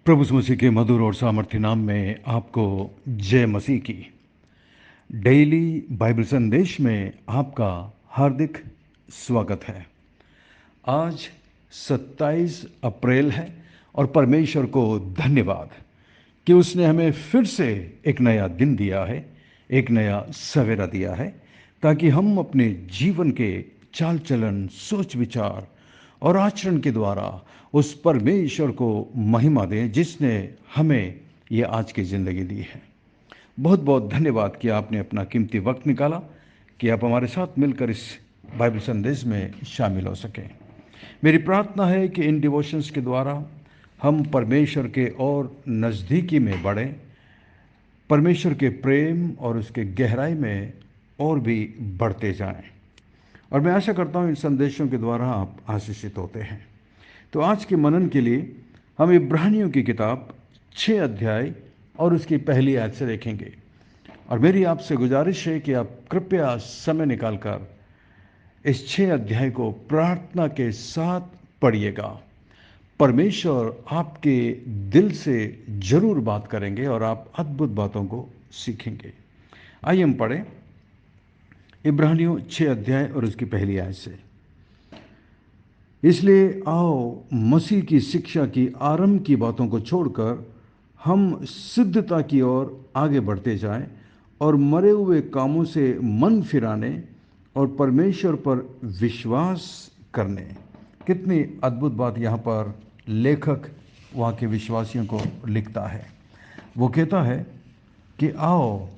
प्रभु यीशु मसीह के मधुर और सामर्थ्य नाम में आपको जय मसीह की। डेली बाइबल संदेश में आपका हार्दिक स्वागत है। आज 27 अप्रैल है और परमेश्वर को धन्यवाद कि उसने हमें फिर से एक नया दिन दिया है, एक नया सवेरा दिया है, ताकि हम अपने जीवन के चाल चलन, सोच विचार और आचरण के द्वारा उस परमेश्वर को महिमा दें जिसने हमें ये आज की ज़िंदगी दी है। बहुत बहुत धन्यवाद कि आपने अपना कीमती वक्त निकाला कि आप हमारे साथ मिलकर इस बाइबल संदेश में शामिल हो सकें। मेरी प्रार्थना है कि इन डिवोशंस के द्वारा हम परमेश्वर के और नज़दीकी में बढ़ें, परमेश्वर के प्रेम और उसके गहराई में और भी बढ़ते जाएं। और मैं आशा करता हूँ इन संदेशों के द्वारा आप आशीषित होते हैं। तो आज के मनन के लिए हम इब्रानियों की किताब 6 अध्याय और उसकी पहली आयत से देखेंगे। और मेरी आपसे गुजारिश है कि आप कृपया समय निकालकर इस 6 अध्याय को प्रार्थना के साथ पढ़िएगा। परमेश्वर आपके दिल से जरूर बात करेंगे और आप अद्भुत बातों को सीखेंगे। आइए हम पढ़ें इब्रानियों 6 अध्याय और उसकी पहली आयत से। इसलिए आओ मसीह की शिक्षा की आरंभ की बातों को छोड़कर हम सिद्धता की ओर आगे बढ़ते जाएं और मरे हुए कामों से मन फिराने और परमेश्वर पर विश्वास करने। कितनी अद्भुत बात यहाँ पर लेखक वहाँ के विश्वासियों को लिखता है। वो कहता है कि आओ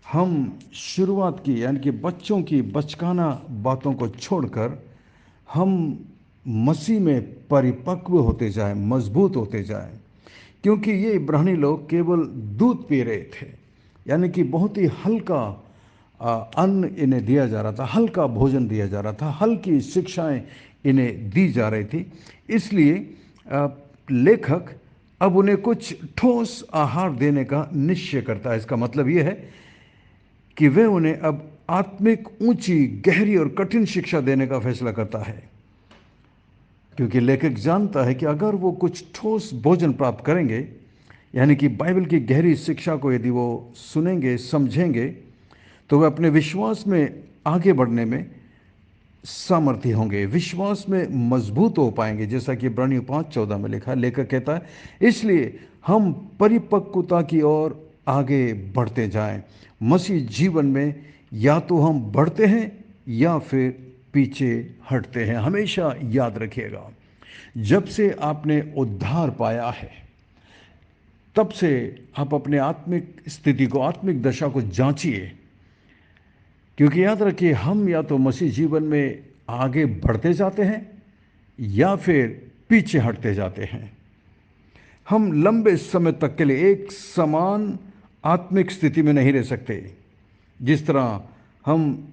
हम शुरुआत की यानी कि बच्चों की बचकाना बातों को छोड़कर हम मसीह में परिपक्व होते जाएं, मजबूत होते जाएं। क्योंकि ये इब्रानी लोग केवल दूध पी रहे थे, यानी कि बहुत ही हल्का अन्न इन्हें दिया जा रहा था, हल्का भोजन दिया जा रहा था, हल्की शिक्षाएं इन्हें दी जा रही थी। इसलिए लेखक अब उन्हें कुछ ठोस आहार देने का निश्चय करता है। इसका मतलब ये है कि वे उन्हें अब आत्मिक ऊंची, गहरी और कठिन शिक्षा देने का फैसला करता है, क्योंकि लेखक जानता है कि अगर वो कुछ ठोस भोजन प्राप्त करेंगे, यानी कि बाइबल की गहरी शिक्षा को यदि वो सुनेंगे, समझेंगे, तो वे अपने विश्वास में आगे बढ़ने में सामर्थ्य होंगे, विश्वास में मजबूत हो पाएंगे। जैसा कि इब्रानियों 5:14 में लिखा है, लेखक कहता है इसलिए हम परिपक्वता की ओर आगे बढ़ते जाएं। मसीह जीवन में या तो हम बढ़ते हैं या फिर पीछे हटते हैं। हमेशा याद रखिएगा, जब से आपने उद्धार पाया है तब से आप अपने आत्मिक स्थिति को, आत्मिक दशा को जांचिए, क्योंकि याद रखिए हम या तो मसीह जीवन में आगे बढ़ते जाते हैं या फिर पीछे हटते जाते हैं। हम लंबे समय तक के लिए एक समान आत्मिक स्थिति में नहीं रह सकते। जिस तरह हम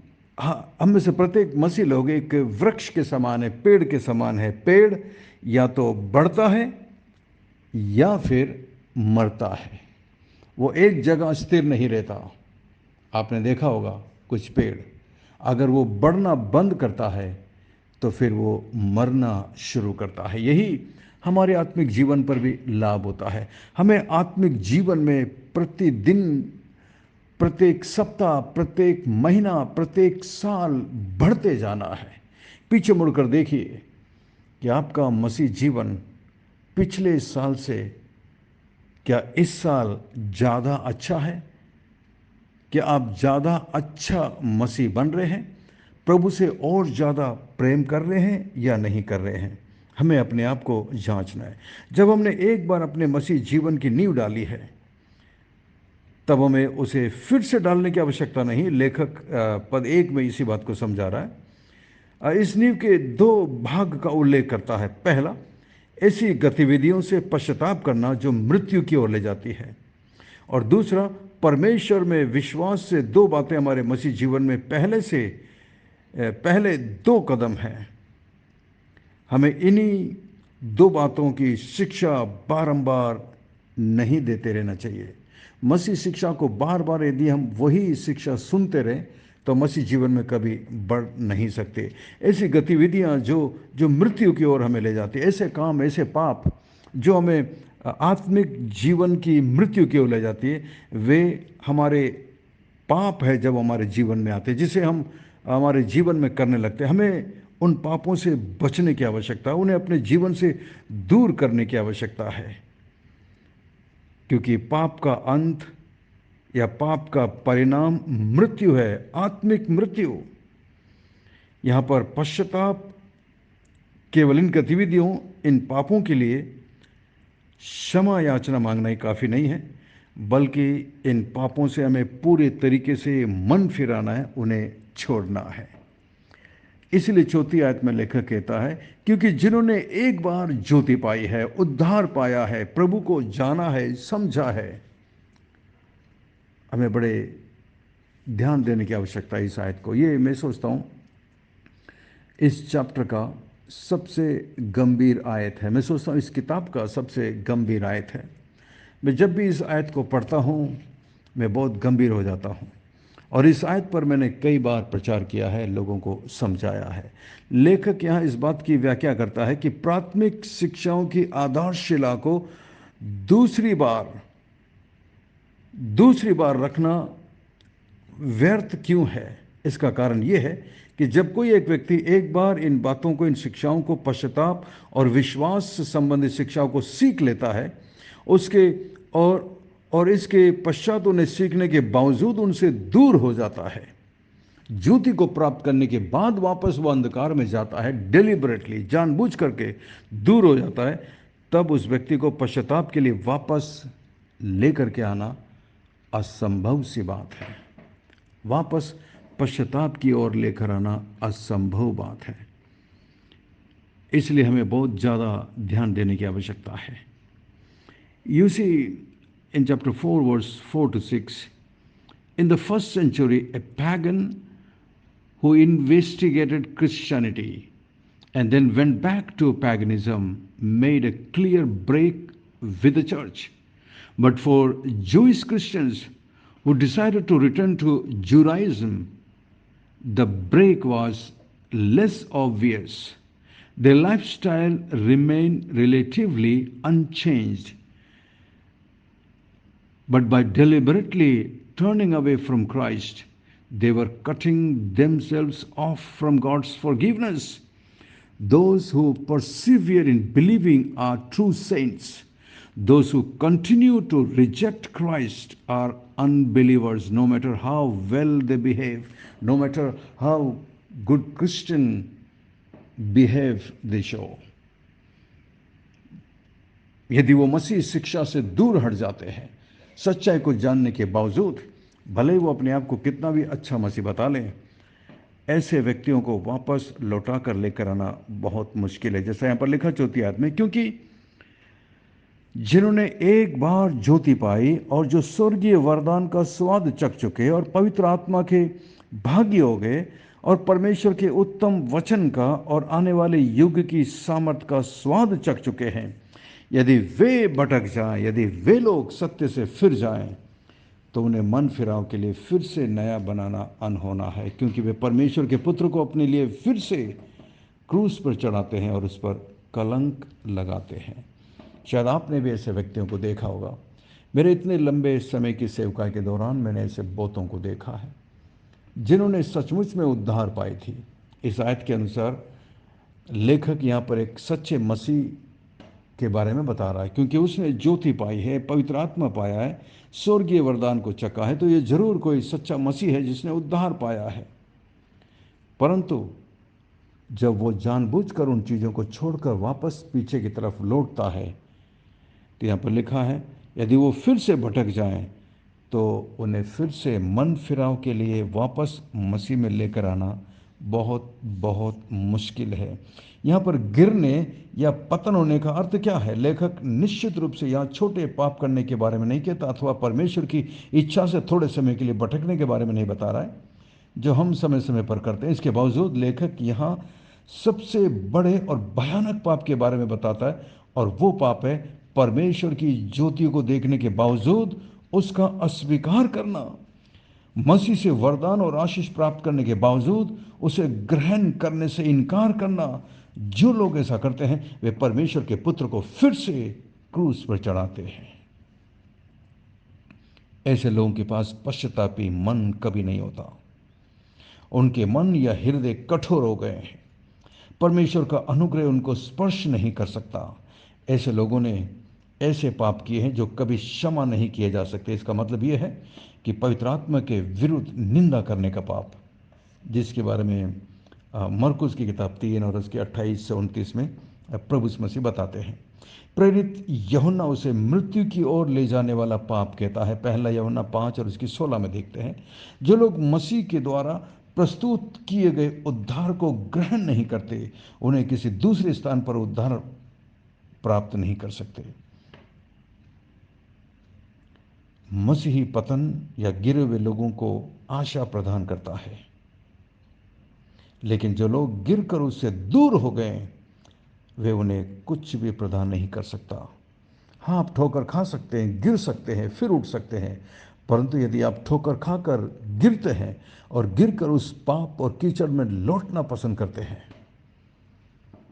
में से प्रत्येक मसीह लोग एक वृक्ष के समान है, पेड़ के समान है। पेड़ या तो बढ़ता है या फिर मरता है, वो एक जगह स्थिर नहीं रहता। आपने देखा होगा कुछ पेड़ अगर वो बढ़ना बंद करता है तो फिर वो मरना शुरू करता है। यही हमारे आत्मिक जीवन पर भी लाभ होता है। हमें आत्मिक जीवन में प्रतिदिन, प्रत्येक सप्ताह, प्रत्येक महीना, प्रत्येक साल बढ़ते जाना है। पीछे मुड़कर देखिए कि आपका मसीह जीवन पिछले साल से क्या इस साल ज़्यादा अच्छा है? क्या आप ज़्यादा अच्छा मसीह बन रहे हैं? प्रभु से और ज़्यादा प्रेम कर रहे हैं या नहीं कर रहे हैं? हमें अपने आप को जांचना है। जब हमने एक बार अपने मसीह जीवन की नींव डाली है तब हमें उसे फिर से डालने की आवश्यकता नहीं। लेखक पद 1 में इसी बात को समझा रहा है। इस नींव के 2 भाग का उल्लेख करता है। पहला, ऐसी गतिविधियों से पश्चाताप करना जो मृत्यु की ओर ले जाती है, और दूसरा, परमेश्वर में विश्वास से 2 बातें हमारे मसीह जीवन में पहले 2 कदम हैं। हमें इन्हीं 2 बातों की शिक्षा बारंबार नहीं देते रहना चाहिए। मसीह शिक्षा को बार बार यदि हम वही शिक्षा सुनते रहें तो मसीह जीवन में कभी बढ़ नहीं सकते। ऐसी गतिविधियां जो मृत्यु की ओर हमें ले जाती है, ऐसे काम, ऐसे पाप जो हमें आत्मिक जीवन की मृत्यु की ओर ले जाती है, वे हमारे पाप है जब हमारे जीवन में आते हैं, जिसे हम हमारे जीवन में करने लगते हैं। हमें उन पापों से बचने की आवश्यकता है, उन्हें अपने जीवन से दूर करने की आवश्यकता है, क्योंकि पाप का अंत या पाप का परिणाम मृत्यु है, आत्मिक मृत्यु। यहां पर पश्चाताप केवल इन गतिविधियों, इन पापों के लिए क्षमा याचना मांगना ही काफ़ी नहीं है, बल्कि इन पापों से हमें पूरे तरीके से मन फिराना है, उन्हें छोड़ना है। इसलिए चौथी आयत में लेखक कहता है, क्योंकि जिन्होंने एक बार ज्योति पाई है, उद्धार पाया है, प्रभु को जाना है, समझा है, हमें बड़े ध्यान देने की आवश्यकता है इस आयत को। ये मैं सोचता हूँ इस चैप्टर का सबसे गंभीर आयत है। मैं सोचता हूँ इस किताब का सबसे गंभीर आयत है। मैं जब भी इस आयत को पढ़ता हूँ मैं बहुत गंभीर हो जाता हूँ, और इस आयत पर मैंने कई बार प्रचार किया है, लोगों को समझाया है। लेखक यहाँ इस बात की व्याख्या करता है कि प्राथमिक शिक्षाओं की आधारशिला को दूसरी बार रखना व्यर्थ क्यों है। इसका कारण यह है कि जब कोई एक व्यक्ति एक बार इन बातों को, इन शिक्षाओं को, पश्चाताप और विश्वास से संबंधित शिक्षाओं को सीख लेता है, उसके और इसके पश्चात उन्हें सीखने के बावजूद उनसे दूर हो जाता है, ज्योति को प्राप्त करने के बाद वापस वो अंधकार में जाता है, डेलिबरेटली, जानबूझ करके दूर हो जाता है, तब उस व्यक्ति को पश्चाताप के लिए वापस लेकर के आना असंभव सी बात है। वापस पश्चाताप की ओर लेकर आना असंभव बात है। इसलिए हमें बहुत ज़्यादा ध्यान देने की आवश्यकता है। You see, in chapter 4, verse 4 to 6, in the first century, a pagan who investigated Christianity and then went back to paganism made a clear break with the church. But for Jewish Christians who decided to return to Judaism, the break was less obvious. Their lifestyle remained relatively unchanged, but by deliberately turning away from Christ, they were cutting themselves off from God's forgiveness. Those who persevere in believing are true saints. Those who continue to reject Christ are unbelievers, no matter how well they behave, no matter how good Christian behave they show. यदि वो मसीह शिक्षा से दूर हट जाते हैं, सच्चाई को जानने के बावजूद, भले ही वो अपने आप को कितना भी अच्छा मसीह बता लें, ऐसे व्यक्तियों को वापस लौटा कर लेकर आना बहुत मुश्किल है। जैसा यहाँ पर लिखा चौथी आयत में, क्योंकि जिन्होंने एक बार ज्योति पाई और जो स्वर्गीय वरदान का स्वाद चख चुके और पवित्र आत्मा के भागी हो गए और परमेश्वर के उत्तम वचन का और आने वाले युग की सामर्थ का स्वाद चख चुके हैं, यदि वे भटक जाएं, यदि वे लोग सत्य से फिर जाएं, तो उन्हें मन फिराव के लिए फिर से नया बनाना अनहोना है, क्योंकि वे परमेश्वर के पुत्र को अपने लिए फिर से क्रूस पर चढ़ाते हैं और उस पर कलंक लगाते हैं। शायद आपने भी ऐसे व्यक्तियों को देखा होगा। मेरे इतने लंबे समय की सेवकाई के दौरान मैंने ऐसे बहुतों को देखा है जिन्होंने सचमुच में उद्धार पाई थी। इस आयत के अनुसार लेखक यहाँ पर एक सच्चे मसीह के बारे में बता रहा है, क्योंकि उसने ज्योति पाई है, पवित्र आत्मा पाया है, स्वर्गीय वरदान को चखा है, तो ये जरूर कोई सच्चा मसीह है जिसने उद्धार पाया है। परंतु जब वो जानबूझकर उन चीज़ों को छोड़कर वापस पीछे की तरफ लौटता है, तो यहाँ पर लिखा है, यदि वो फिर से भटक जाएं, तो उन्हें फिर से मन फिराव के लिए वापस मसीह में लेकर आना बहुत बहुत मुश्किल है। यहाँ पर गिरने या पतन होने का अर्थ क्या है? लेखक निश्चित रूप से यहाँ छोटे पाप करने के बारे में नहीं कहता, अथवा परमेश्वर की इच्छा से थोड़े समय के लिए भटकने के बारे में नहीं बता रहा है, जो हम समय समय पर करते हैं। इसके बावजूद लेखक यहाँ सबसे बड़े और भयानक पाप के बारे में बताता है, और वो पाप है परमेश्वर की ज्योति को देखने के बावजूद उसका अस्वीकार करना, मसीह से वरदान और आशीष प्राप्त करने के बावजूद उसे ग्रहण करने से इनकार करना। जो लोग ऐसा करते हैं वे परमेश्वर के पुत्र को फिर से क्रूस पर चढ़ाते हैं। ऐसे लोगों के पास पश्चातापी मन कभी नहीं होता। उनके मन या हृदय कठोर हो गए हैं। परमेश्वर का अनुग्रह उनको स्पर्श नहीं कर सकता। ऐसे लोगों ने ऐसे पाप किए हैं जो कभी क्षमा नहीं किए जा सकते। इसका मतलब यह है कि पवित्र आत्मा के विरुद्ध निंदा करने का पाप, जिसके बारे में मरकुस की किताब 3 और उसके 28 से 29 में प्रभु यीशु मसीह बताते हैं। प्रेरित यूहन्ना उसे मृत्यु की ओर ले जाने वाला पाप कहता है। पहला यूहन्ना 5 और उसकी 16 में देखते हैं, जो लोग मसीह के द्वारा प्रस्तुत किए गए उद्धार को ग्रहण नहीं करते, उन्हें किसी दूसरे स्थान पर उद्धार प्राप्त नहीं कर सकते। मसीही पतन या गिरे हुए लोगों को आशा प्रदान करता है, लेकिन जो लोग गिरकर उससे दूर हो गए, वे उन्हें कुछ भी प्रदान नहीं कर सकता। हाँ, आप ठोकर खा सकते हैं, गिर सकते हैं, फिर उठ सकते हैं, परंतु यदि आप ठोकर खाकर गिरते हैं और गिरकर उस पाप और कीचड़ में लौटना पसंद करते हैं,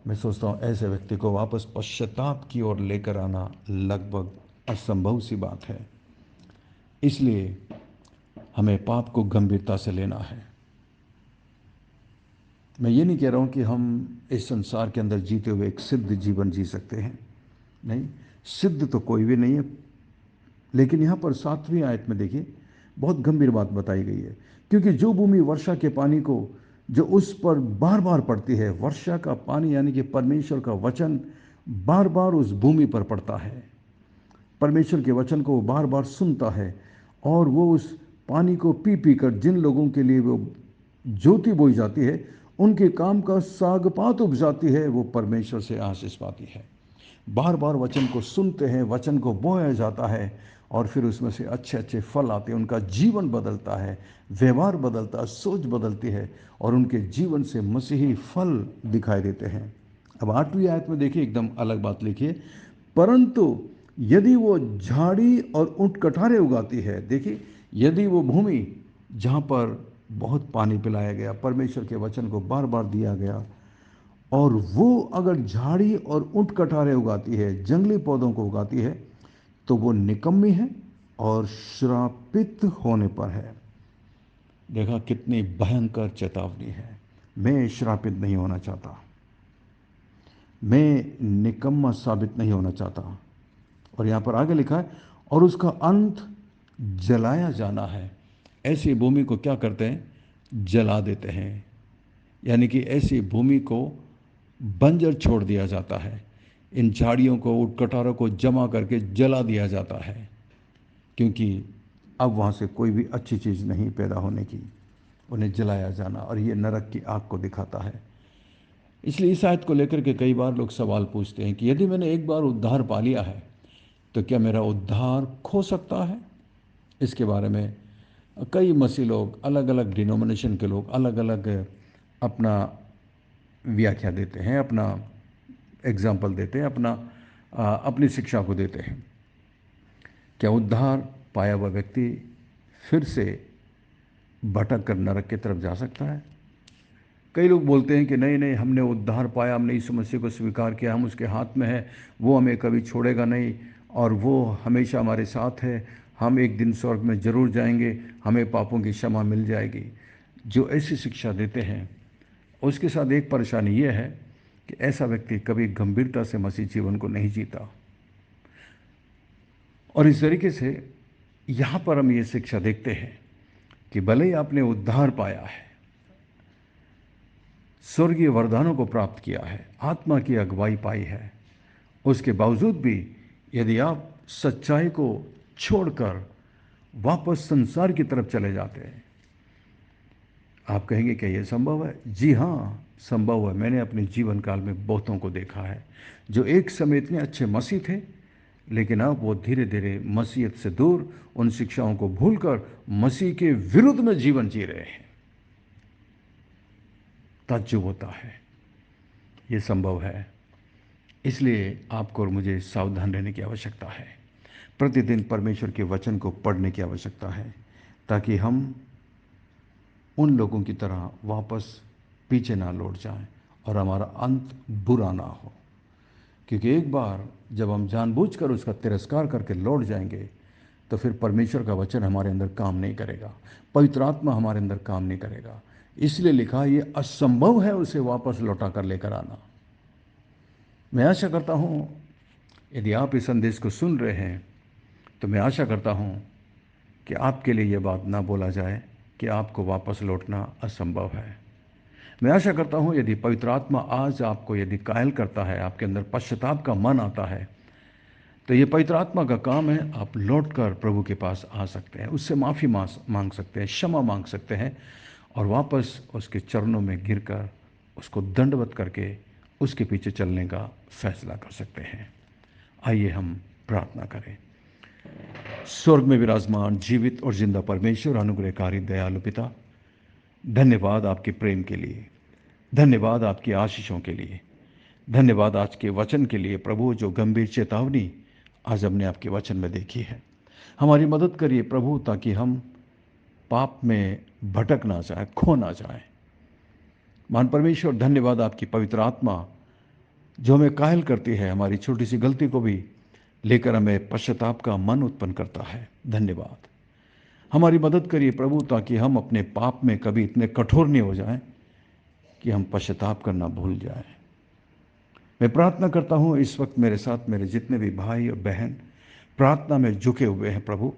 मैं सोचता हूँ ऐसे व्यक्ति को वापस पश्चाताप की ओर लेकर आना लगभग असंभव सी बात है। इसलिए हमें पाप को गंभीरता से लेना है। मैं ये नहीं कह रहा हूँ कि हम इस संसार के अंदर जीते हुए एक सिद्ध जीवन जी सकते हैं, नहीं, सिद्ध तो कोई भी नहीं है। लेकिन यहाँ पर 7वीं आयत में देखिए, बहुत गंभीर बात बताई गई है। क्योंकि जो भूमि वर्षा के पानी को जो उस पर बार बार पड़ती है, वर्षा का पानी यानी कि परमेश्वर का वचन बार बार उस भूमि पर पड़ता है। परमेश्वर के वचन को वो बार बार सुनता है और वो उस पानी को पी पी कर जिन लोगों के लिए वो ज्योति बोई जाती है, उनके काम का सागपात उपजाती है, वो परमेश्वर से आशीष पाती है। बार बार वचन को सुनते हैं, वचन को बोया जाता है और फिर उसमें से अच्छे अच्छे फल आते हैं। उनका जीवन बदलता है, व्यवहार बदलता है, सोच बदलती है और उनके जीवन से मसीही फल दिखाई देते हैं। अब 8वीं आयत में देखिए, एकदम अलग बात लिखिए। परंतु यदि वो झाड़ी और ऊंट कटारे उगाती है, देखिए, यदि वो भूमि जहाँ पर बहुत पानी पिलाया गया, परमेश्वर के वचन को बार बार दिया गया, और वो अगर झाड़ी और ऊंट कटारे उगाती है, जंगली पौधों को उगाती है, तो वो निकम्मी है और श्रापित होने पर है। देखा कितनी भयंकर चेतावनी है। मैं श्रापित नहीं होना चाहता, मैं निकम्मा साबित नहीं होना चाहता। और यहाँ पर आगे लिखा है, और उसका अंत जलाया जाना है। ऐसी भूमि को क्या करते हैं? जला देते हैं। यानी कि ऐसी भूमि को बंजर छोड़ दिया जाता है। इन झाड़ियों को, ऊँट कटारों को जमा करके जला दिया जाता है, क्योंकि अब वहाँ से कोई भी अच्छी चीज़ नहीं पैदा होने की। उन्हें जलाया जाना, और ये नरक की आग को दिखाता है। इसलिए इस आयत को लेकर के कई बार लोग सवाल पूछते हैं कि यदि मैंने एक बार उद्धार पा लिया है, तो क्या मेरा उद्धार खो सकता है? इसके बारे में कई मसीह लोग, अलग अलग डिनोमिनेशन के लोग अलग अलग अपना व्याख्या देते हैं, अपना एग्जाम्पल देते हैं, अपनी शिक्षा को देते हैं। क्या उद्धार पाया हुआ व्यक्ति फिर से भटक कर नरक की तरफ जा सकता है? कई लोग बोलते हैं कि नहीं नहीं, हमने उद्धार पाया, हमने यीशु मसीह को स्वीकार किया, हम उसके हाथ में है, वो हमें कभी छोड़ेगा नहीं और वो हमेशा हमारे साथ है, हम एक दिन स्वर्ग में ज़रूर जाएंगे, हमें पापों की क्षमा मिल जाएगी। जो ऐसी शिक्षा देते हैं, उसके साथ एक परेशानी ये है कि ऐसा व्यक्ति कभी गंभीरता से मसीह जीवन को नहीं जीता। और इस तरीके से यहाँ पर हम ये शिक्षा देखते हैं कि भले ही आपने उद्धार पाया है, स्वर्गीय वरदानों को प्राप्त किया है, आत्मा की अगुवाई पाई है, उसके बावजूद भी यदि आप सच्चाई को छोड़कर वापस संसार की तरफ चले जाते हैं, आप कहेंगे क्या यह संभव है? जी हाँ, संभव है। मैंने अपने जीवन काल में बहुतों को देखा है जो एक समय इतने अच्छे मसीह थे, लेकिन अब वो धीरे धीरे मसीहत से दूर, उन शिक्षाओं को भूलकर मसीह के विरुद्ध में जीवन जी रहे हैं। ताज्जुब होता है। ये संभव है। इसलिए आपको और मुझे सावधान रहने की आवश्यकता है। प्रतिदिन परमेश्वर के वचन को पढ़ने की आवश्यकता है, ताकि हम उन लोगों की तरह वापस पीछे ना लौट जाएं और हमारा अंत बुरा ना हो। क्योंकि एक बार जब हम जानबूझकर उसका तिरस्कार करके लौट जाएंगे तो फिर परमेश्वर का वचन हमारे अंदर काम नहीं करेगा, पवित्र आत्मा हमारे अंदर काम नहीं करेगा। इसलिए लिखा ये असंभव है उसे वापस लौटा कर लेकर आना। मैं आशा करता हूँ यदि आप इस संदेश को सुन रहे हैं तो मैं आशा करता हूँ कि आपके लिए यह बात ना बोला जाए कि आपको वापस लौटना असंभव है। मैं आशा करता हूँ यदि पवित्र आत्मा आज आपको यदि कायल करता है, आपके अंदर पश्चाताप का मन आता है, तो ये पवित्र आत्मा का काम है। आप लौट कर प्रभु के पास आ सकते हैं, उससे माफ़ी मांग सकते हैं, क्षमा मांग सकते हैं और वापस उसके चरणों में गिरकर उसको दंडवत करके उसके पीछे चलने का फैसला कर सकते हैं। आइए हम प्रार्थना करें। स्वर्ग में विराजमान जीवित और जिंदा परमेश्वर, अनुग्रहकारी दयालु पिता, धन्यवाद आपके प्रेम के लिए, धन्यवाद आपकी आशीषों के लिए, धन्यवाद आज के वचन के लिए प्रभु, जो गंभीर चेतावनी आज हमने आपके वचन में देखी है। हमारी मदद करिए प्रभु, ताकि हम पाप में भटक ना जाए, खो ना जाए। महान परमेश्वर, धन्यवाद आपकी पवित्र आत्मा जो हमें कायल करती है, हमारी छोटी सी गलती को भी लेकर हमें पश्चाताप का मन उत्पन्न करता है। धन्यवाद। हमारी मदद करिए प्रभु, ताकि हम अपने पाप में कभी इतने कठोर नहीं हो जाएं कि हम पश्चाताप करना भूल जाएं। मैं प्रार्थना करता हूं इस वक्त मेरे साथ मेरे जितने भी भाई और बहन प्रार्थना में झुके हुए हैं प्रभु,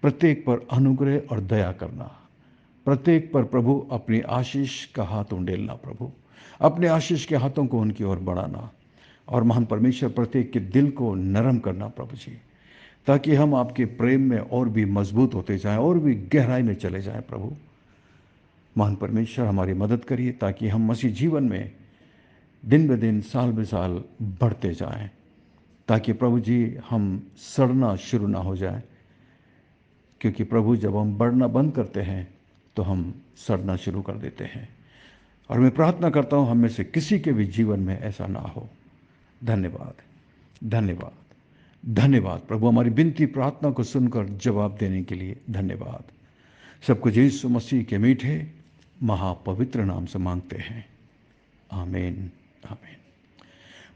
प्रत्येक पर अनुग्रह और दया करना, प्रत्येक पर प्रभु अपनी आशीष का हाथ उंडेलना प्रभु, अपने आशीष के हाथों को उनकी ओर बढ़ाना और महान परमेश्वर प्रत्येक के दिल को नरम करना प्रभु जी, ताकि हम आपके प्रेम में और भी मजबूत होते जाएं और भी गहराई में चले जाएं प्रभु। महान परमेश्वर, हमारी मदद करिए ताकि हम मसीह जीवन में दिन ब दिन, साल ब साल बढ़ते जाएं, ताकि प्रभु जी हम सड़ना शुरू ना हो जाए। क्योंकि प्रभु जब हम बढ़ना बंद करते हैं तो हम सड़ना शुरू कर देते हैं। और मैं प्रार्थना करता हूं हम में से किसी के भी जीवन में ऐसा ना हो। धन्यवाद, धन्यवाद, धन्यवाद प्रभु, हमारी विनती प्रार्थना को सुनकर जवाब देने के लिए धन्यवाद। सब कुछ यीशु मसीह के मीठे महापवित्र नाम से मांगते हैं, आमीन, आमीन।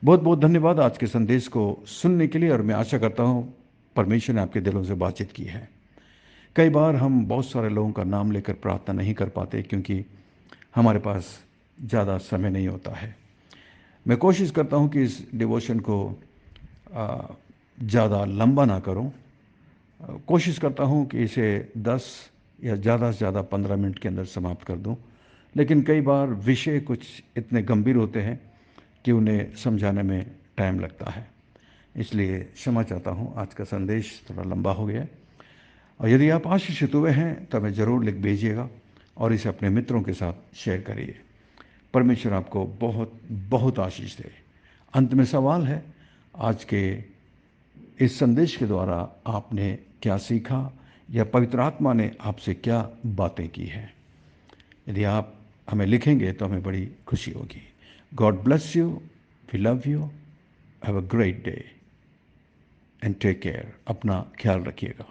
बहुत बहुत धन्यवाद आज के संदेश को सुनने के लिए। और मैं आशा करता हूं परमेश्वर ने आपके दिलों से बातचीत की है। कई बार हम बहुत सारे लोगों का नाम लेकर प्रार्थना नहीं कर पाते क्योंकि हमारे पास ज़्यादा समय नहीं होता है। मैं कोशिश करता हूं कि इस डिवोशन को ज़्यादा लंबा ना करूं। कोशिश करता हूं कि इसे 10 या ज़्यादा से ज़्यादा 15 मिनट के अंदर समाप्त कर दूं। लेकिन कई बार विषय कुछ इतने गंभीर होते हैं कि उन्हें समझाने में टाइम लगता है। इसलिए क्षमा चाहता हूं, आज का संदेश थोड़ा लंबा हो गया। और यदि आप आशीषित हुए हैं तो हमें ज़रूर लिख भेजिएगा और इसे अपने मित्रों के साथ शेयर करिए। परमेश्वर आपको बहुत बहुत आशीष दे। अंत में सवाल है, आज के इस संदेश के द्वारा आपने क्या सीखा या पवित्र आत्मा ने आपसे क्या बातें की हैं? यदि आप हमें लिखेंगे तो हमें बड़ी खुशी होगी। God bless you, we love you, have a great day and take care. अपना ख्याल रखिएगा।